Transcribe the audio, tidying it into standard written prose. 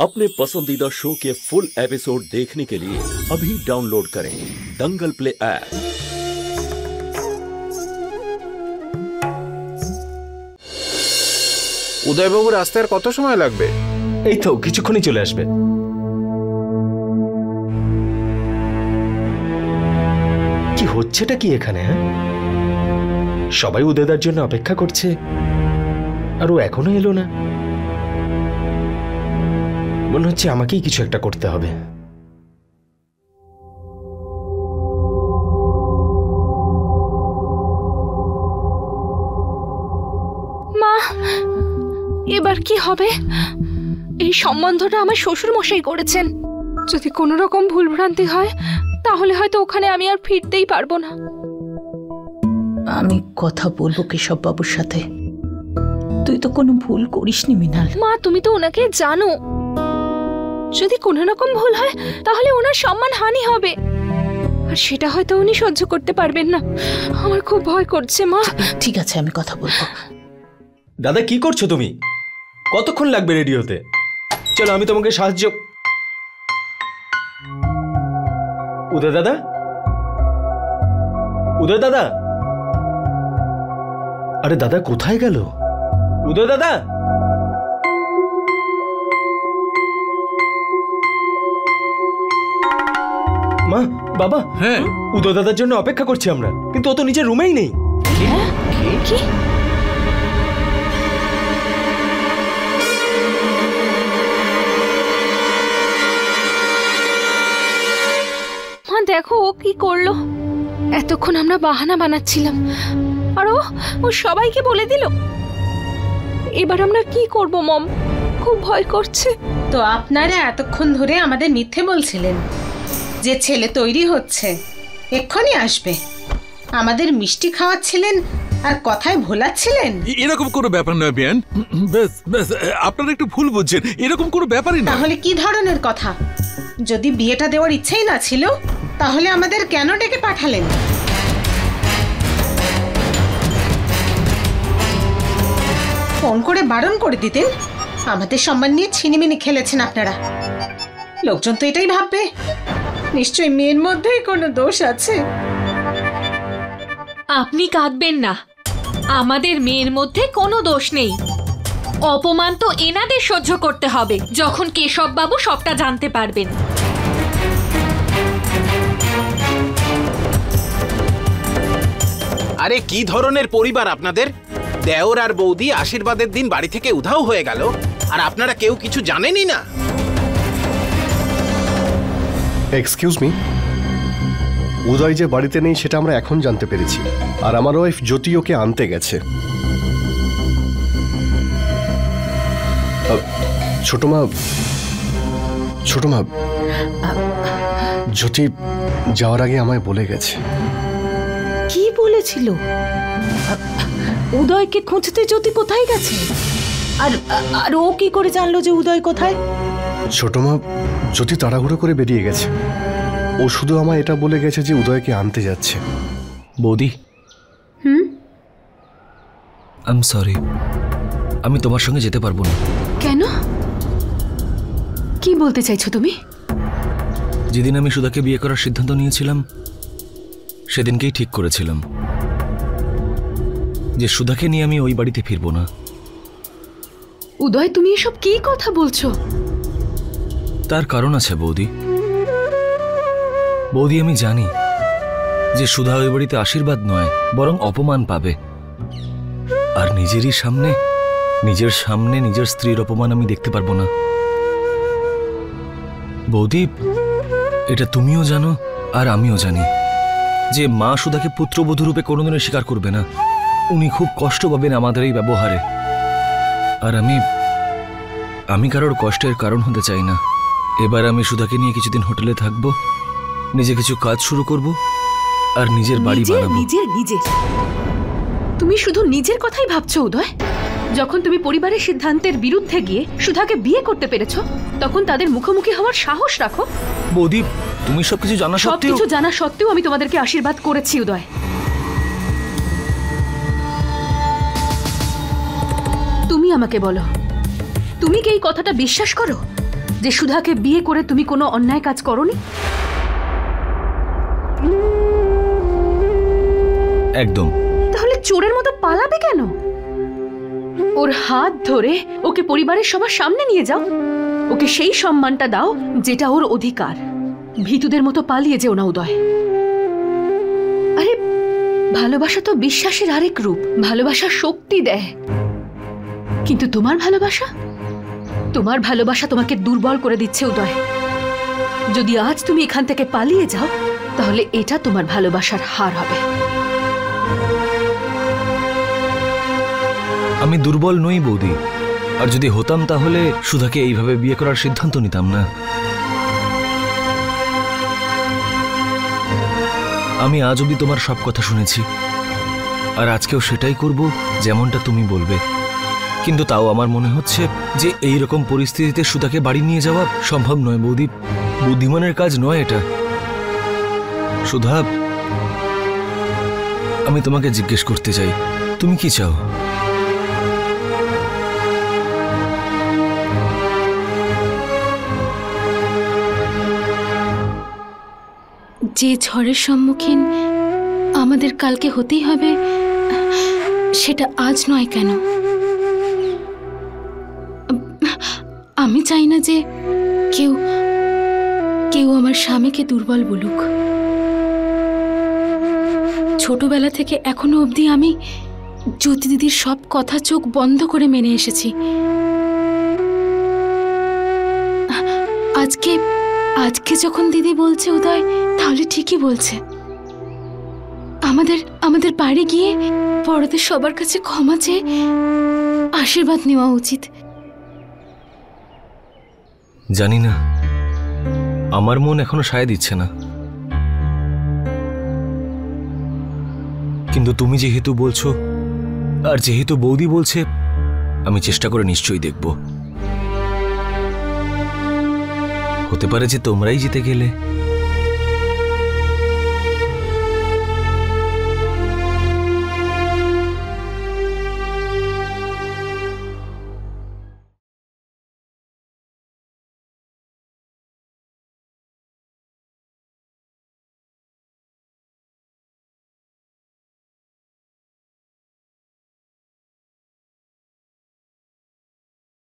अपने पसंदीदा शो के फुल एपिसोड देखने के लिए अभी डाउनलोड करें दंगल प्ले ऐप। উদয়বাবু রাস্তায় কত সময় লাগবে? এই তো কিছুক্ষণই চলে আসবে। কি হচ্ছেটা কি এখানে? সবাই উদয়দার জন্য অপেক্ষা করছে আর ও এখনো এলো না। মনে হচ্ছে আমাকেই কিছু একটা করতে হবে। মা, এবার কি হবে? এই সম্বন্ধটা আমার শ্বশুর মশাই করেছেন। যদি কোনো রকম ভুলভ্রান্তি হয় তাহলে হয়তো ওখানে আমি আর ফিরতেই পারবো না। আমি কথা বলবো কেশব বাবুর সাথে। তুই তো কোনো ভুল করিসনি মৃণাল। মা, তুমি তো ওনাকে জানো। যদি কোনো রকম ভুল হয় তাহলে ওনার সম্মান হানি হবে, আর সেটা হয়তো উনি সহ্য করতে পারবেন না। আমার খুব ভয় করছে মা। ঠিক আছে, আমি কথা বলবো। দাদা, কি করছো তুমি? কতক্ষণ লাগবে রেডি হতে? চলো আমি তোমাকে সাহায্য। উদয় দাদা, উদয় দাদা, আরে দাদা কোথায় গেল? উদয় দাদা, মা, বাবা, হ্যাঁ, উদয় দাদার জন্য অপেক্ষা করছি আমরা, কিন্তু ও তো নিজের রুমেই নেই। কি? মা দেখো ও কি করলো। এতক্ষণ আমরা বাহানা বানাচ্ছিলাম আর ও সবাইকে বলে দিল। এবার আমরা কি করব মম? খুব ভয় করছে। তো আপনারা এতক্ষণ ধরে আমাদের মিথ্যে বলছিলেন যে ছেলে তৈরি হচ্ছে, এক্ষুনি আসবে। আমাদের মিষ্টি খাওয়াচ্ছিলেন আর কথায় ভোলাচ্ছিলেন। এরকম কোনো ব্যাপার নয় বিয়ান, বেশ আপনারা একটু ভুল বুঝছেন। এরকম কোনো ব্যাপারই না। তাহলে কি ধরনের কথা? যদি বিয়েটা দেওয়ার ইচ্ছেই না ছিল তাহলে আমাদের কেন ডেকে পাঠালেন? ফোন করে বারণ করে দিতেন। আমাদের সম্মান নিয়ে ছিনিমিনি খেলেছেন আপনারা। লোকজন তো এটাই ভাববে নিশ্চয়ই মেয়ের মধ্যেই কোনো দোষ আছে। আপনি কাঁদবেন না, আমাদের মেয়ের মধ্যে কোনো দোষ নেই। অপমান তো এনাদের সহ্য করতে হবে যখন কেশব বাবু সবটা জানতে পারবেন। আরে কি ধরনের পরিবার আপনাদের? দেওর আর বৌদি আশীর্বাদের দিন বাড়ি থেকে উধাও হয়ে গেল আর আপনারা কেউ কিছু জানেনই না। এক্সকিউজ মি, উদয় যে বাড়িতে নেই সেটা আমরা এখন জানতে পেরেছি, আর আমার ওয়াইফ জ্যোতি ওকে আনতে গেছে। ছোট মা, জ্যোতি যাওয়ার আগে আমায় বলে গেছে। কি বলেছিল? উদয়কে খুঁজতে জ্যোতি কোথায় গেছে? আর ও কি করে জানলো যে উদয় কোথায়? ছোট মা, জ্যোতি তাড়াহুড়ো করে বেরিয়ে গেছে। ও শুধু আমায় এটা বলে গেছে যে উদয়কে আনতে যাচ্ছে। বৌদি, আই এম সরি, আমি তোমার সঙ্গে যেতে পারবো না। কেন? কি বলতে চাইছো তুমি? যেদিন আমি সুধাকে বিয়ে করার সিদ্ধান্ত নিয়েছিলাম সেদিনকেই ঠিক করেছিলাম যে সুধাকে নিয়ে আমি ওই বাড়িতে ফিরবো না। উদয়, তুমি এসব কি কথা বলছো? তার কারণ আছে বৌদি। বৌদি, আমি জানি যে সুধা ওই বাড়িতে আশীর্বাদ নয় বরং অপমান পাবে, আর নিজের সামনে নিজের স্ত্রীর অপমান আমি দেখতে পারবো না। বৌদি, এটা তুমিও জানো আর আমিও জানি যে মা সুধাকে পুত্রবধূ রূপে কোনোদিনও স্বীকার করবে না। উনি খুব কষ্ট পাবেন আমাদের এই ব্যবহারে, আর আমি কারোর কষ্টের কারণ হতে চাই না। এবার আমি সুধাকে নিয়ে কিছুদিন হোটেলে থাকবো, নিজে কিছু কাজ শুরু করব আর নিজের বাড়ি বানাবো। নিজের তুমি শুধু নিজের কথাই ভাবছো উদয়। যখন তুমি পরিবারের সিদ্ধান্তের বিরুদ্ধে গিয়ে সুধাকে বিয়ে করতে পেরেছো তখন তাদের মুখোমুখি হওয়ার সাহস রাখো। বৌদি, তুমি সবকিছু জানা সত্ত্বেও আমি তোমাদেরকে আশীর্বাদ করেছি উদয়। তুমি আমাকে বলো, তুমি কি এই কথাটা বিশ্বাস করো যে সুধাকে বিয়ে করে তুমি কোনো অন্যায় কাজ করোনি? একদম। তাহলে চোরের মতো পালাবে কেন? ওর হাত ধরে ওকে পরিবারের সবার সামনে নিয়ে যাও, ওকে সেই সম্মানটা দাও যেটা ওর অধিকার। ভীতুদের মতো পালিয়ে যেও না উদয়। আরে ভালোবাসা তো বিশ্বাসের আরেক রূপ, ভালোবাসা শক্তি দেয়। কিন্তু তোমার ভালোবাসা তোমাকে দুর্বল করে দিচ্ছে উদয়। যদি আজ তুমি এখান থেকে পালিয়ে যাও তাহলে এটা তোমার ভালোবাসার হার হবে। আমি দুর্বল নই বৌদি, আর যদি হতাম তাহলে সুধাকে এইভাবে বিয়ে করার সিদ্ধান্ত নিতাম না। আমি আজ অবধি তোমার সব কথা শুনেছি, আর আজকেও সেটাই করব যেমনটা তুমি বলবে। কিন্তু তাও আমার মনে হচ্ছে যে এই রকম পরিস্থিতিতে সুধাকে বাড়ি নিয়ে যাওয়া সম্ভব নয় বৌদি, বুদ্ধিমানের কাজ নয় এটা। সুধা, আমি তোমাকে জিজ্ঞেস করতে চাই, তুমি কি চাও? যে ঝড়ের সম্মুখীন আমাদের কালকে হতেই হবে, সেটা আজ নয় কেন? আমি চাই না যে কেউ আমার স্বামীকে দুর্বল বলুক। ছোটবেলা থেকে এখনো অবধি আমি জ্যোতি দিদির সব কথা চোখ বন্ধ করে মেনে এসেছি। আজকে যখন দিদি বলছে উদয়, তাহলে ঠিকই বলছে। আমাদের বাড়ি গিয়ে বড়দের সবার কাছে ক্ষমা চেয়ে আশীর্বাদ নেওয়া উচিত। জানি না, আমার মন এখনো সায় দিচ্ছে না। কিন্তু তুমি যেহেতু বলছো, আর যেহেতু বৌদি বলছে, আমি চেষ্টা করে নিশ্চয়ই দেখব। হতে পারে যে তোমরাই জিতে গেলে।